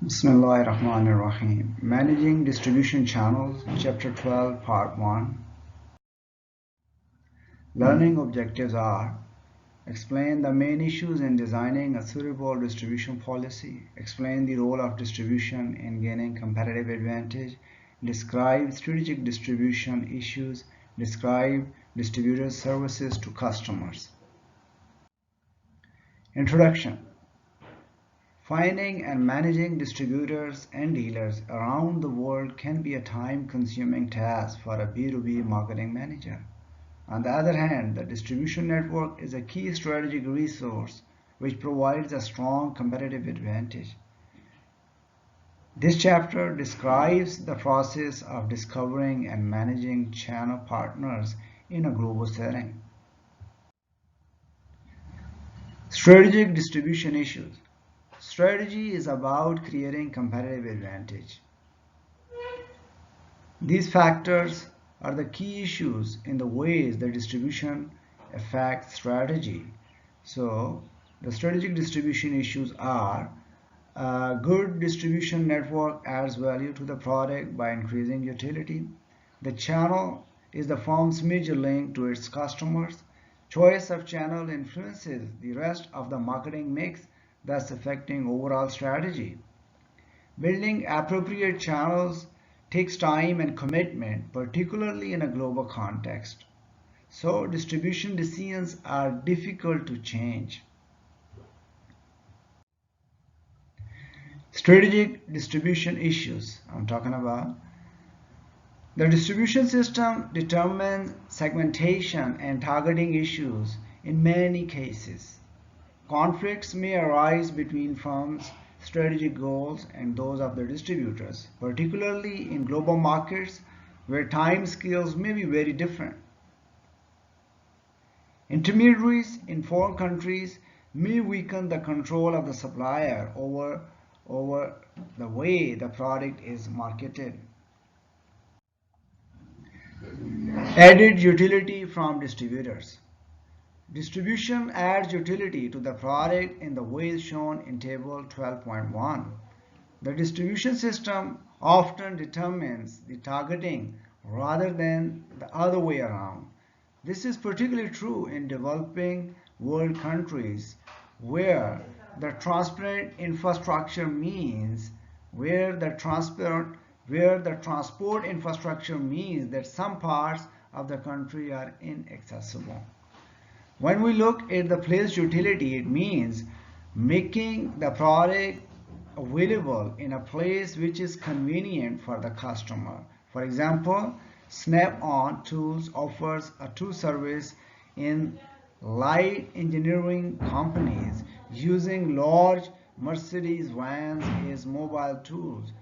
Bismillahirrahmanirrahim. Managing Distribution Channels, Chapter 12, Part 1. Learning objectives are: explain the main issues in designing a suitable distribution policy, explain the role of distribution in gaining competitive advantage, describe strategic distribution issues, describe distributor services to customers. Introduction. Finding and managing distributors and dealers around the world can be a time-consuming task for a B2B marketing manager. On the other hand, the distribution network is a key strategic resource which provides a strong competitive advantage. This chapter describes the process of discovering and managing channel partners in a global setting. Strategic distribution issues. Strategy is about creating competitive advantage. These factors are the key issues in the ways the distribution affects strategy. So, the strategic distribution issues are: a good distribution network adds value to the product by increasing utility. The channel is the firm's major link to its customers. Choice of channel influences the rest of the marketing mix, thus affecting overall strategy. Building appropriate channels takes time and commitment, particularly in a global context. So, distribution decisions are difficult to change. Strategic distribution issues I'm talking about. The distribution system determines segmentation and targeting issues in many cases. Conflicts may arise between firms' strategic goals and those of their distributors, particularly in global markets where time scales may be very different. Intermediaries in foreign countries may weaken the control of the supplier over the way the product is marketed. Added utility from distributors. Distribution adds utility to the product in the ways shown in Table 12.1. The distribution system often determines the targeting rather than the other way around. This is particularly true in developing world countries where the transport infrastructure means that some parts of the country are inaccessible. When we look at the place utility, it means making the product available in a place which is convenient for the customer. For example, Snap-on Tools offers a tool service in light engineering companies using large Mercedes vans as mobile tools,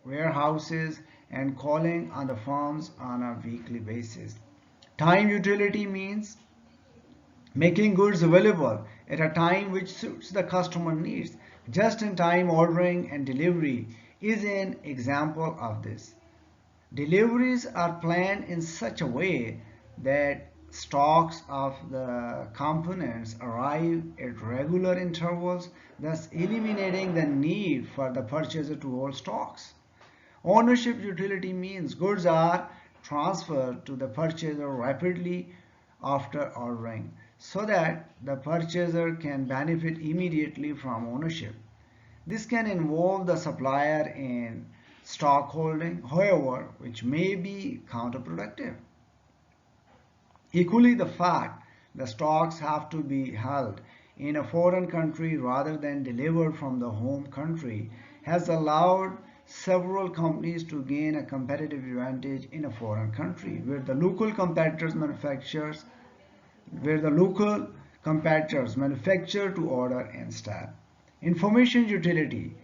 warehouses, and calling on the firms on a weekly basis. Time utility means making goods available at a time which suits the customer needs. Just-in-time ordering and delivery is an example of this. Deliveries are planned in such a way that stocks of the components arrive at regular intervals, thus eliminating the need for the purchaser to hold stocks. Ownership utility means goods are transferred to the purchaser rapidly after ordering, so that the purchaser can benefit immediately from ownership. This can involve the supplier in stock holding, however, which may be counterproductive. Equally, the fact the stocks have to be held in a foreign country rather than delivered from the home country has allowed several companies to gain a competitive advantage in a foreign country where the local competitors manufacture to order instead. Information utility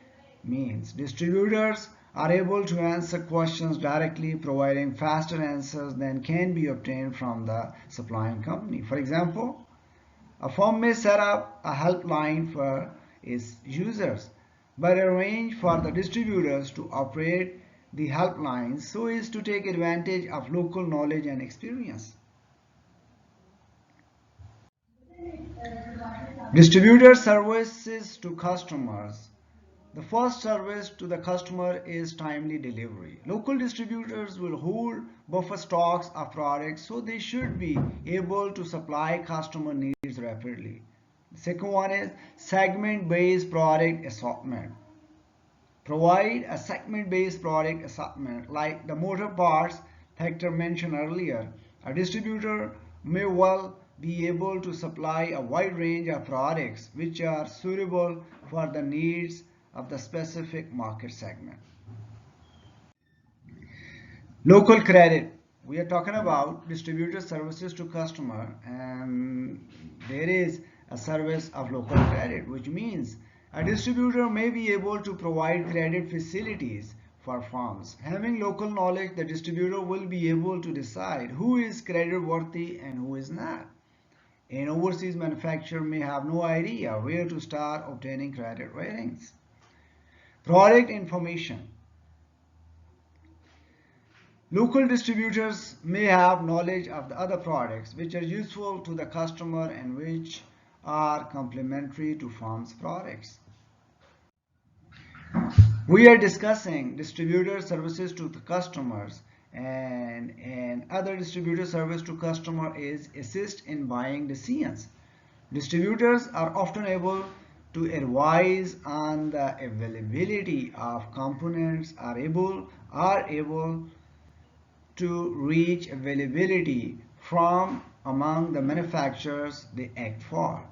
means distributors are able to answer questions directly, providing faster answers than can be obtained from the supplying company. For example, a firm may set up a helpline for its users, but arrange for the distributors to operate the helpline so as to take advantage of local knowledge and experience. Distributor services to customers. The first service to the customer is timely delivery. Local distributors will hold buffer stocks of products, so they should be able to supply customer needs rapidly. The second one is segment-based product assortment. Provide a segment-based product assortment like the motor parts Hector mentioned earlier. A distributor may well be able to supply a wide range of products which are suitable for the needs of the specific market segment. Local credit. We are talking about distributor services to customer, and there is a service of local credit, which means a distributor may be able to provide credit facilities for firms. Having local knowledge, the distributor will be able to decide who is credit worthy and who is not. An overseas manufacturer may have no idea where to start obtaining credit ratings. Product information. Local distributors may have knowledge of the other products which are useful to the customer and which are complementary to firm's products. We are discussing distributor services to the customers, and other distributor service to customer is assist in buying decisions. Distributors are often able to advise on the availability of components, are able to reach availability from among the manufacturers they act for.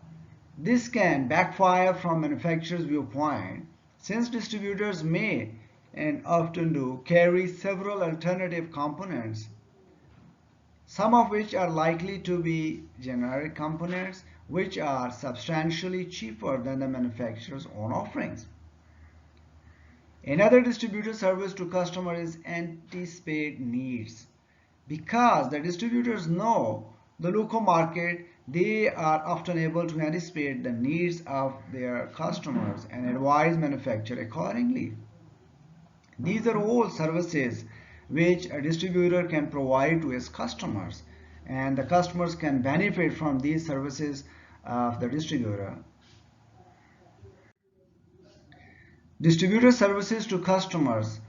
This can backfire from manufacturer's viewpoint, since distributors may and often do carry several alternative components, some of which are likely to be generic components which are substantially cheaper than the manufacturer's own offerings. Another distributor service to customer is anticipate needs. Because the distributors know the local market, they are often able to anticipate the needs of their customers and advise manufacturer accordingly. These are all services which a distributor can provide to his customers, and the customers can benefit from these services of the distributor. Distributor services to customers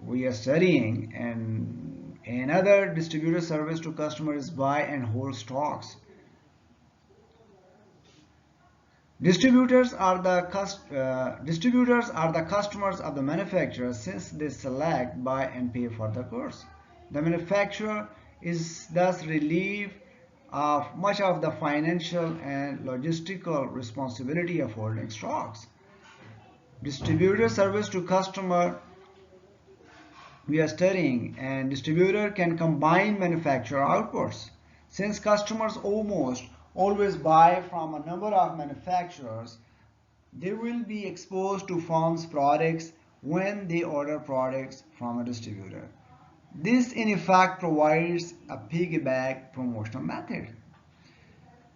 we are studying, and another distributor service to customers is buy and hold stocks. Distributors are the customers of the manufacturer, since they select, buy and pay for the goods. The manufacturer is thus relieved of much of the financial and logistical responsibility of holding stocks. Distributor service to customer we are studying, and distributor can combine manufacturer outputs. Since customers almost always buy from a number of manufacturers, they will be exposed to firm's products when they order products from a distributor. This in effect provides a piggyback promotional method.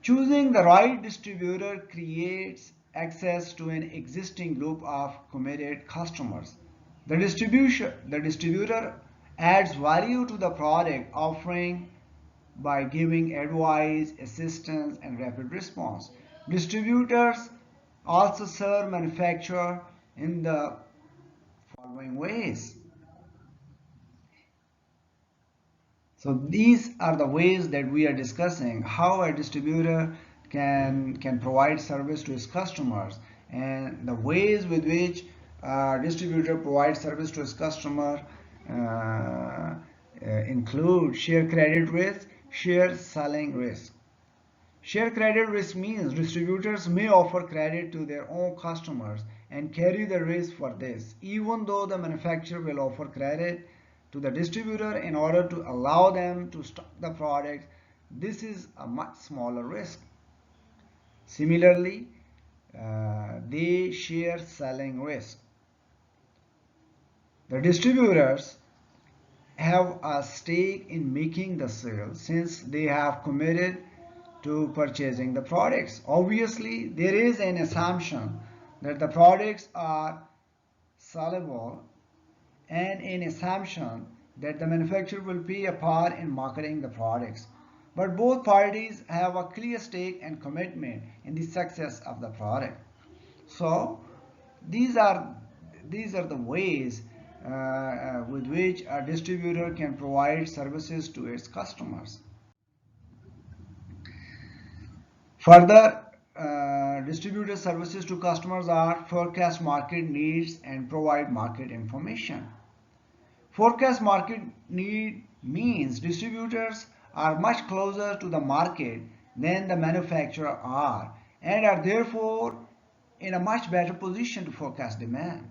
Choosing the right distributor creates access to an existing group of committed customers. The distributor adds value to the product offering by giving advice, assistance, and rapid response. Distributors also serve manufacturer in the following ways. So these are the ways that we are discussing how a distributor can provide service to his customers, and the ways with which a distributor provides service to his customer include share credit risk, share selling risk. Share credit risk means distributors may offer credit to their own customers and carry the risk for this, even though the manufacturer will offer credit to the distributor in order to allow them to stock the product. This is a much smaller risk. Similarly, they share selling risk. The distributors have a stake in making the sale, since they have committed to purchasing the products. Obviously, there is an assumption that the products are sellable and an assumption that the manufacturer will play a part in marketing the products. But both parties have a clear stake and commitment in the success of the product. So, these are the ways with which a distributor can provide services to its customers. Further, distributor services to customers are forecast market needs and provide market information. Forecast market need means distributors are much closer to the market than the manufacturer are and are therefore in a much better position to forecast demand.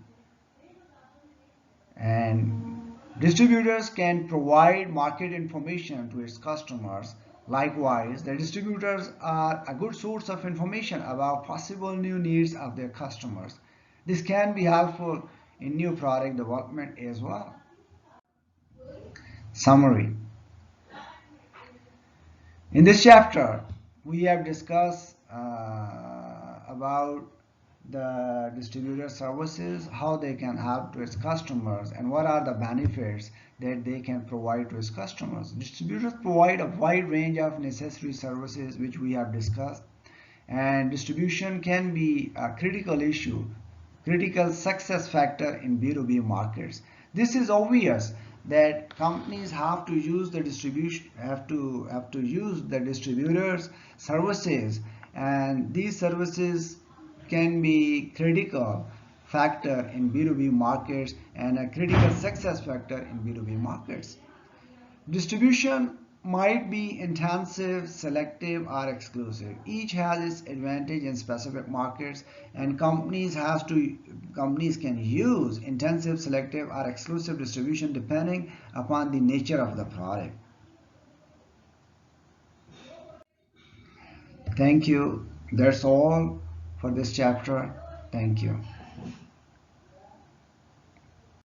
And distributors can provide market information to its customers. Likewise, the distributors are a good source of information about possible new needs of their customers. This can be helpful in new product development as well. Summary. In this chapter, we have discussed about the distributor services, how they can help to its customers, and what are the benefits that they can provide to its customers. Distributors provide a wide range of necessary services which we have discussed, and distribution can be a critical success factor in B2B markets. This is obvious that companies have to use the distributors services, and these services can be critical factor in B2B markets and a critical success factor in B2B markets. Distribution might be intensive, selective, or exclusive. Each has its advantage in specific markets, and companies can use intensive, selective, or exclusive distribution depending upon the nature of the product. Thank you. That's all for this chapter. Thank you.